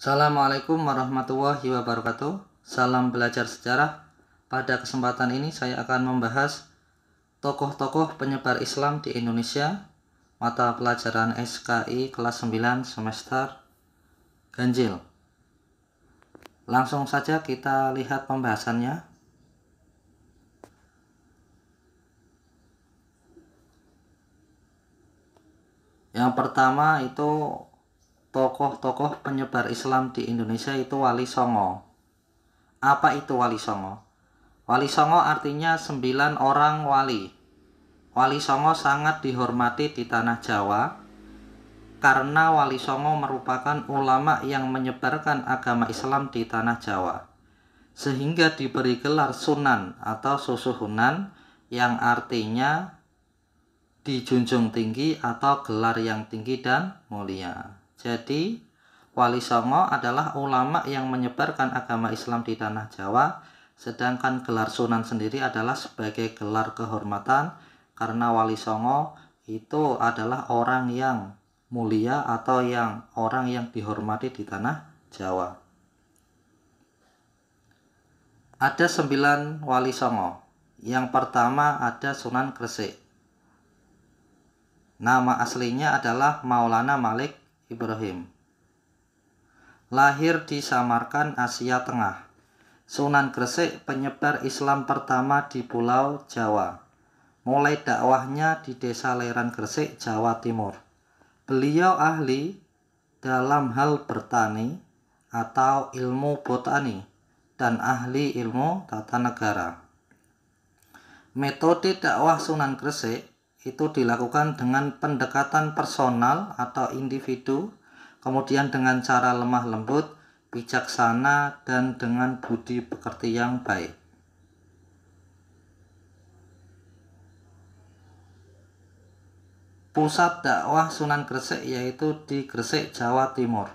Assalamualaikum warahmatullahi wabarakatuh. Salam belajar sejarah. Pada kesempatan ini saya akan membahas tokoh-tokoh penyebar Islam di Indonesia, mata pelajaran SKI kelas 9 semester ganjil. Langsung saja kita lihat pembahasannya. Yang pertama itu tokoh-tokoh penyebar Islam di Indonesia itu Wali Songo. Apa itu Wali Songo? Wali Songo artinya 9 orang wali. Wali Songo sangat dihormati di tanah Jawa karena Wali Songo merupakan ulama yang menyebarkan agama Islam di tanah Jawa, sehingga diberi gelar Sunan atau Susuhunan yang artinya dijunjung tinggi atau gelar yang tinggi dan mulia. Jadi Wali Songo adalah ulama yang menyebarkan agama Islam di tanah Jawa, sedangkan gelar Sunan sendiri adalah sebagai gelar kehormatan karena Wali Songo itu adalah orang yang mulia atau orang yang dihormati di tanah Jawa. Ada 9 Wali Songo. Yang pertama ada Sunan Gresik. Nama aslinya adalah Maulana Malik Ibrahim. Lahir di Samarkand, Asia Tengah. Sunan Gresik penyebar Islam pertama di Pulau Jawa. Mulai dakwahnya di Desa Leran Gresik, Jawa Timur. Beliau ahli dalam hal bertani atau ilmu botani dan ahli ilmu tata negara. Metode dakwah Sunan Gresik itu dilakukan dengan pendekatan personal atau individu, kemudian dengan cara lemah lembut, bijaksana, dan dengan budi pekerti yang baik. Pusat dakwah Sunan Gresik yaitu di Gresik, Jawa Timur.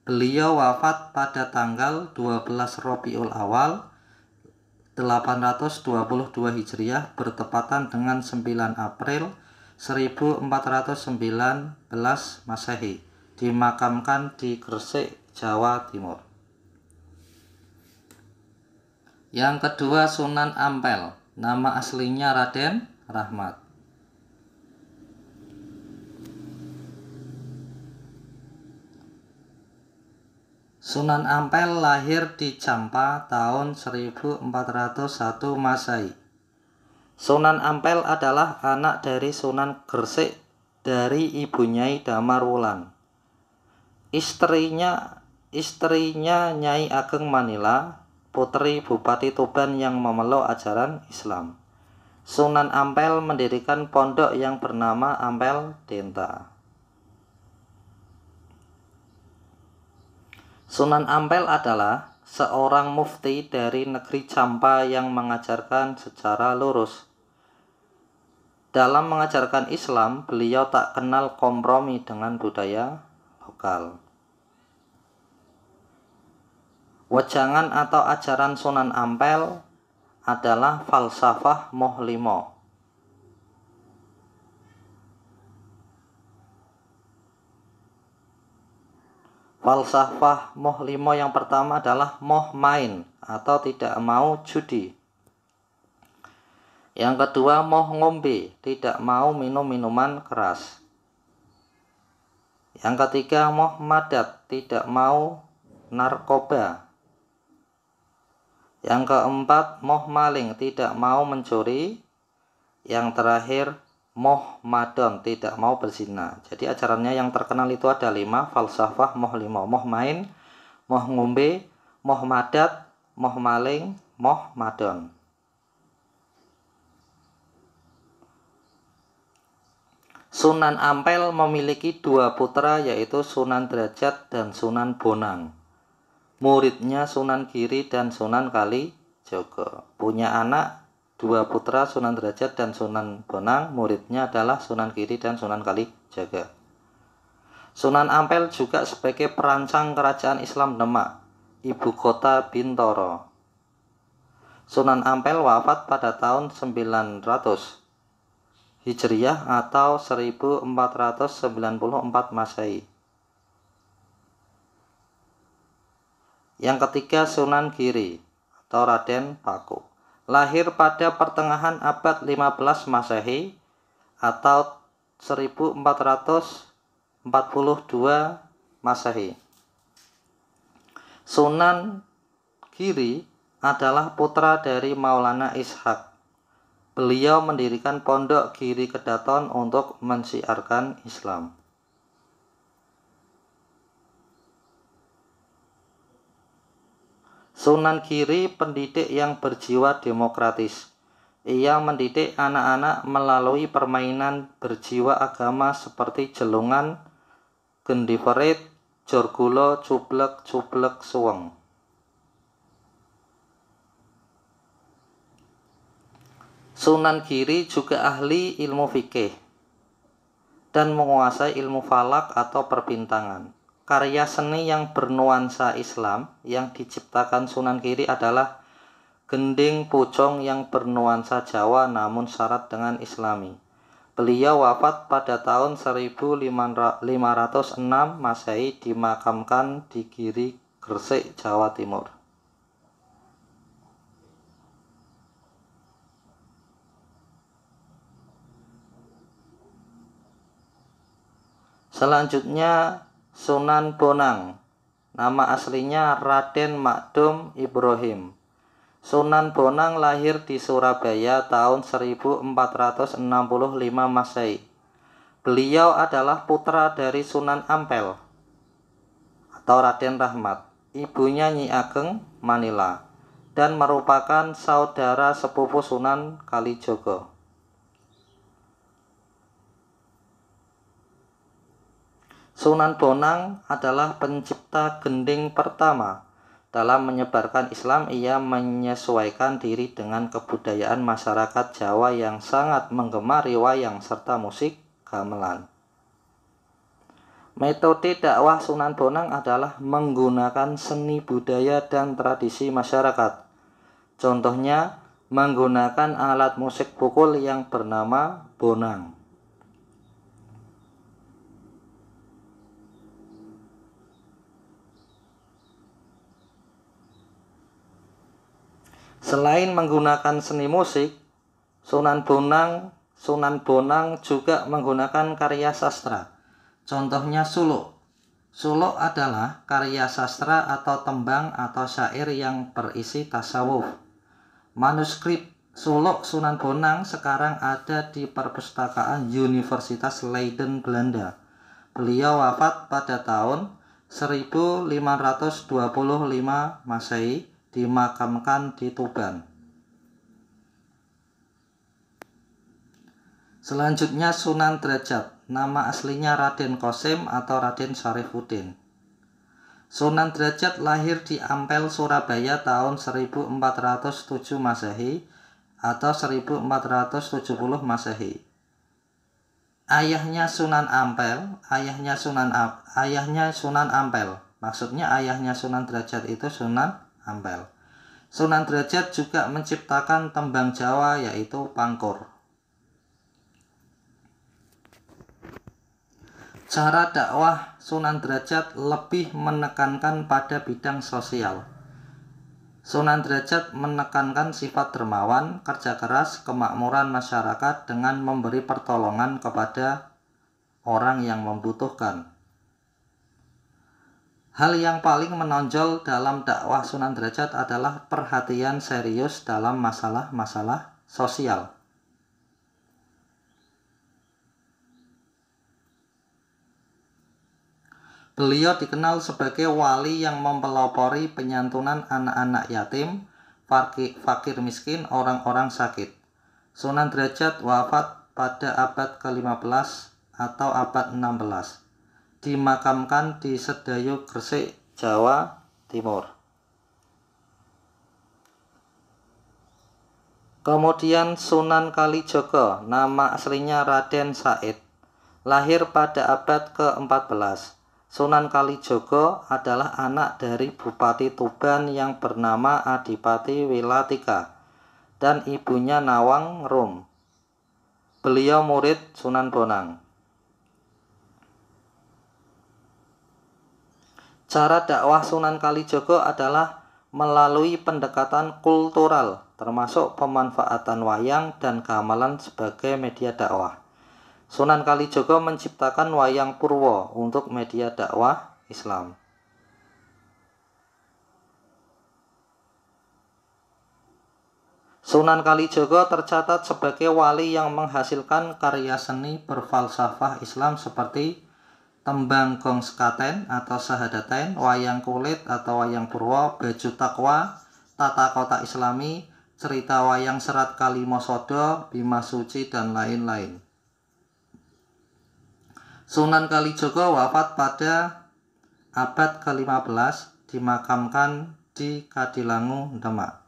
Beliau wafat pada tanggal 12 Rabiul Awal 822 Hijriah bertepatan dengan 9 April 1419 Masehi, dimakamkan di Gresik, Jawa Timur. Yang kedua Sunan Ampel. Nama aslinya Raden Rahmat. Sunan Ampel lahir di Jampa tahun 1401 Masehi. Sunan Ampel adalah anak dari Sunan Gresik dari Ibu Nyai Damarwulan. Istrinya Nyai Ageng Manila, putri Bupati Tuban yang memeluk ajaran Islam. Sunan Ampel mendirikan pondok yang bernama Ampel Denta. Sunan Ampel adalah seorang mufti dari negeri Jampa yang mengajarkan secara lurus. Dalam mengajarkan Islam, beliau tak kenal kompromi dengan budaya lokal. Wejangan atau ajaran Sunan Ampel adalah falsafah Moh5. Falsafah Moh5 yang pertama adalah moh main atau tidak mau judi. Yang kedua moh ngombe, tidak mau minum minuman keras. Yang ketiga moh madat, tidak mau narkoba. Yang keempat moh maling, tidak mau mencuri. Yang terakhir moh madon, tidak mau berzina. Jadi ajarannya yang terkenal itu ada 5, falsafah Moh5: moh main, moh ngombe, moh madat, moh maling, moh madon. Sunan Ampel memiliki 2 putra yaitu Sunan Derajat dan Sunan Bonang. Muridnya Sunan Giri dan Sunan Kalijaga. Punya anak 2 putra, Sunan Derajat dan Sunan Bonang. Muridnya adalah Sunan Giri dan Sunan Kalijaga. Sunan Ampel juga sebagai perancang kerajaan Islam Demak, ibu kota Bintoro. Sunan Ampel wafat pada tahun 900 Hijriah atau 1494 Masehi. Yang ketiga Sunan Giri atau Raden Paku. Lahir pada pertengahan abad 15 Masehi atau 1442 Masehi. Sunan Giri adalah putra dari Maulana Ishaq. Beliau mendirikan pondok Giri Kedaton untuk mensiarkan Islam. Sunan Giri pendidik yang berjiwa demokratis. Ia mendidik anak-anak melalui permainan berjiwa agama seperti jelungan, gendiferit, jorgulo, cublek, suweng. Sunan Giri juga ahli ilmu fikih dan menguasai ilmu falak atau perbintangan. Karya seni yang bernuansa Islam yang diciptakan Sunan Giri adalah gending pucung yang bernuansa Jawa namun syarat dengan Islami. Beliau wafat pada tahun 1506 Masehi, dimakamkan di Giri, Gresik, Jawa Timur. Selanjutnya Sunan Bonang. Nama aslinya Raden Makdum Ibrahim. Sunan Bonang lahir di Surabaya tahun 1465 Masehi. Beliau adalah putra dari Sunan Ampel atau Raden Rahmat, ibunya Nyi Ageng Manila, dan merupakan saudara sepupu Sunan Kalijogo. Sunan Bonang adalah pencipta gending pertama. Dalam menyebarkan Islam, ia menyesuaikan diri dengan kebudayaan masyarakat Jawa yang sangat menggemari wayang serta musik gamelan. Metode dakwah Sunan Bonang adalah menggunakan seni budaya dan tradisi masyarakat. Contohnya, menggunakan alat musik pukul yang bernama bonang. Selain menggunakan seni musik, Sunan Bonang juga menggunakan karya sastra. Contohnya suluk. Suluk adalah karya sastra atau tembang atau syair yang berisi tasawuf. Manuskrip suluk Sunan Bonang sekarang ada di perpustakaan Universitas Leiden, Belanda. Beliau wafat pada tahun 1525 Masehi, dimakamkan di Tuban. Selanjutnya Sunan Derajat. Nama aslinya Raden Qasim atau Raden Syarifuddin. Sunan Derajat lahir di Ampel, Surabaya tahun 1407 Masehi atau 1470 Masehi. Ayahnya Sunan Ampel. Maksudnya ayahnya Sunan Derajat itu Sunan Ampel. Sunan Derajat juga menciptakan tembang Jawa yaitu pangkur. Cara dakwah Sunan Derajat lebih menekankan pada bidang sosial. Sunan Derajat menekankan sifat dermawan, kerja keras, kemakmuran masyarakat dengan memberi pertolongan kepada orang yang membutuhkan. Hal yang paling menonjol dalam dakwah Sunan Derajat adalah perhatian serius dalam masalah-masalah sosial. Beliau dikenal sebagai wali yang mempelopori penyantunan anak-anak yatim, fakir miskin, orang-orang sakit. Sunan Derajat wafat pada abad ke-15 atau abad 16. Dimakamkan di Sedayu, Gresik, Jawa Timur. Kemudian Sunan Kalijogo, nama aslinya Raden Said, lahir pada abad ke-14. Sunan Kalijogo adalah anak dari Bupati Tuban yang bernama Adipati Wilatika dan ibunya Nawang Rum. Beliau murid Sunan Bonang. Cara dakwah Sunan Kalijaga adalah melalui pendekatan kultural, termasuk pemanfaatan wayang dan gamelan sebagai media dakwah. Sunan Kalijaga menciptakan wayang Purwo untuk media dakwah Islam. Sunan Kalijaga tercatat sebagai wali yang menghasilkan karya seni berfalsafah Islam seperti tembang gong sekaten atau sahadatain, wayang kulit atau wayang Purwo, baju takwa, tata kota Islami, cerita wayang serat Kalimosodo, Bima Suci, dan lain-lain. Sunan Kalijaga wafat pada abad ke-15, dimakamkan di Kadilangu, Demak.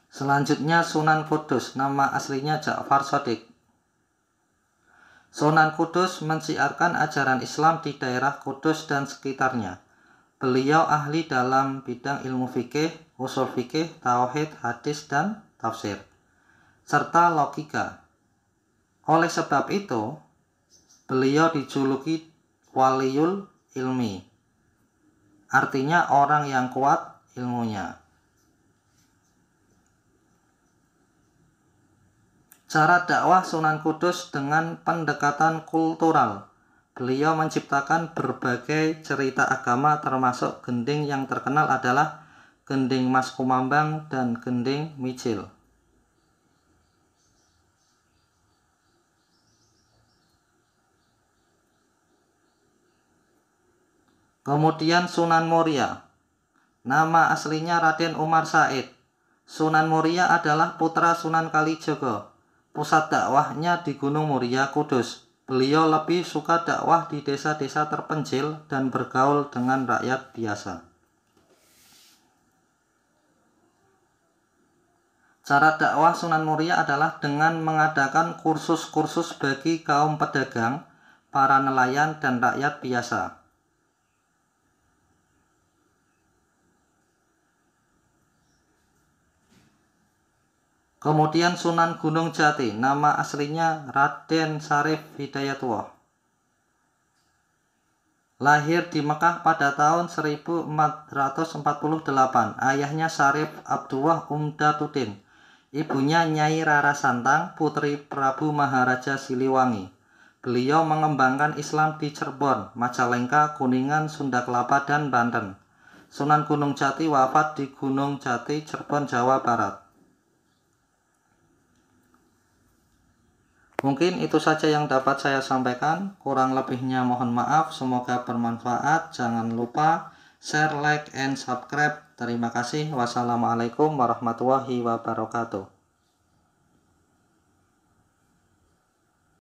Selanjutnya Sunan Kudus, nama aslinya Ja'far Shadiq. Sunan Kudus mensiarkan ajaran Islam di daerah Kudus dan sekitarnya. Beliau ahli dalam bidang ilmu fikih, usul fikih, tauhid, hadis, dan tafsir, serta logika. Oleh sebab itu, beliau dijuluki Waliyul Ilmi, artinya orang yang kuat ilmunya. Cara dakwah Sunan Kudus dengan pendekatan kultural. Beliau menciptakan berbagai cerita agama, termasuk gending yang terkenal adalah gending Mas Kumambang dan gending Micil. Kemudian Sunan Muria, nama aslinya Raden Umar Said. Sunan Muria adalah putra Sunan Kalijaga. Pusat dakwahnya di Gunung Muria, Kudus. Beliau lebih suka dakwah di desa-desa terpencil dan bergaul dengan rakyat biasa. Cara dakwah Sunan Muria adalah dengan mengadakan kursus-kursus bagi kaum pedagang, para nelayan, dan rakyat biasa. Kemudian Sunan Gunung Jati, nama aslinya Raden Syarif Hidayatullah. Lahir di Mekah pada tahun 1448. Ayahnya Syarif Abdullah Umdatuddin. Ibunya Nyai Rara Santang, putri Prabu Maharaja Siliwangi. Beliau mengembangkan Islam di Cirebon, Majalengka, Kuningan, Sunda Kelapa, dan Banten. Sunan Gunung Jati wafat di Gunung Jati, Cirebon, Jawa Barat. Mungkin itu saja yang dapat saya sampaikan. Kurang lebihnya mohon maaf. Semoga bermanfaat. Jangan lupa share, like, and subscribe. Terima kasih. Wassalamualaikum warahmatullahi wabarakatuh.